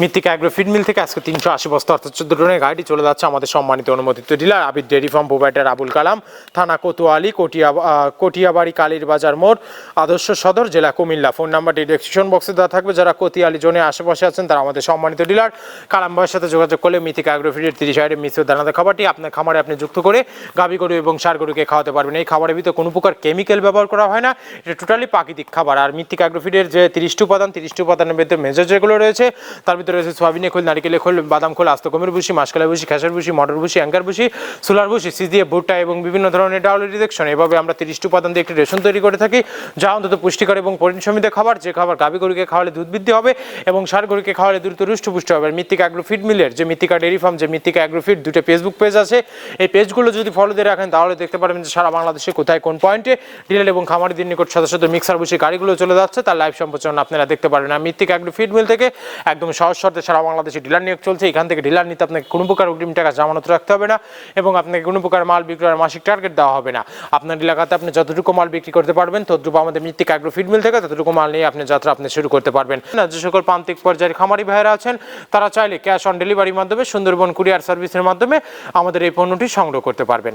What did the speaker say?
মৃত্তিকা agro feed mill থেকে আজকে 380 বস্তা অর্থাৎ 14 টনের গাড়িটি চলে যাচ্ছে আমাদের সম্মানিত অনুমোদিত ডিলার আবির dairy farm provider Abul Kalam, থানা কোতোয়ালি, কটিয়াবাড়ি, কালীর বাজার মোড়, আদর্শ সদর, জেলা কুমিল্লা। ফোন নাম্বারটি ডেসক্রিপশন বক্সে দেওয়া থাকবে। যারা কোতোয়ালি জোনে আশেপাশে আছেন তারা আমাদের সম্মানিত ডিলার কালাম ভাইয়ের সাথে যোগাযোগ করলে মৃত্তিকা অ্যাগ্রো ফিডের 30 আইটেম মিশ্র দানাদার খাবারটি আপনার খামারে আপনি যুক্ত করে গাভী গরু এবং ষাঁড় গরুকে খাওয়াতে পারবেন। এই খাবারের ভিতরে কোনো প্রকার কেমিক্যাল ব্যবহার করা হয় না, এটা টোটালি প্রাকৃতিক খাবার। আর মৃত্তিকা অ্যাগ্রো ফিডের যে 30টি উপাদানের ভিতরে মেজর যেগুলো রয়েছে তার ভিতরে রয়েছে সোয়াবিনের খোল, নারিকেলের খোল, বাদাম খোল, আস্ত গমের ভুসি, মাসকলাই ভুসি, খেসার ভুসি, মটর ভুসি, অ্যাঙ্কার ভুসি, সোলার ভুসি, সিজিএ, ভুট্টা এবং বিভিন্ন ধরনের ডাউল রিজেকশন। এভাবে আমরা 30টি উপাদান দিয়ে একটি রেশন তৈরি করে থাকি, যা অন্তত পুষ্টিকর এবং পরিশ্রমিত খাবার, যে খাবার গাভী গরুকে খাওয়ালে দুধ বৃদ্ধি হবে এবং ষাঁড় গরুকে খাওয়ালে দ্রুত রুষ্টপুষ্ট হবে। মৃত্তিকা অ্যাগ্রো ফিড মিলের যে মৃত্তিকা ডেয়ারি ফার্ম, যে মৃত্তিকা অ্যাগ্রো ফিড, দুটো ফেসবুক পেজ আছে। এই পেজগুলো যদি ফলো দিয়ে রাখেন তাহলে দেখতে পারবেন যে সারা বাংলাদেশে কোথায় কোন পয়েন্টে ডিলার এবং খামারিদের নিকট শত শত মিক্সার ভুসি গাড়িগুলো চলে যাচ্ছে, তার লাইভ সম্প্রচারণ আপনারা দেখতে পারবেন। আর মৃত্তিকা অ্যাগ্রো ফিড মিল থেকে একদম সহজ শর্তে সারা বাংলাদেশে ডিলার নিয়োগ চলছে। এখান থেকে ডিলার নিতে আপনাকে কোনো প্রকার অগ্রিম টাকা জামানত রাখতে হবে না এবং আপনাকে কোনো প্রকার মাল বিক্রয়ের মাসিক টার্গেট দেওয়া হবে না। আপনার এলাকাতে আপনি যতটুকু মাল বিক্রি করতে পারবেন ততটুকু আমাদের মৃত্তিকা অ্যাগ্রো ফিড মিল থেকে ততটুকু মাল নিয়ে আপনি যাত্রা আপনি শুরু করতে পারবেন। যে সকল প্রান্তিক পর্যায়ের খামারি ভাইয়েরা আছেন তারা চাইলে ক্যাশ অন ডেলিভারির মাধ্যমে সুন্দরবন কুরিয়ার সার্ভিসের মাধ্যমে আমাদের এই পণ্যটি সংগ্রহ করতে পারবেন।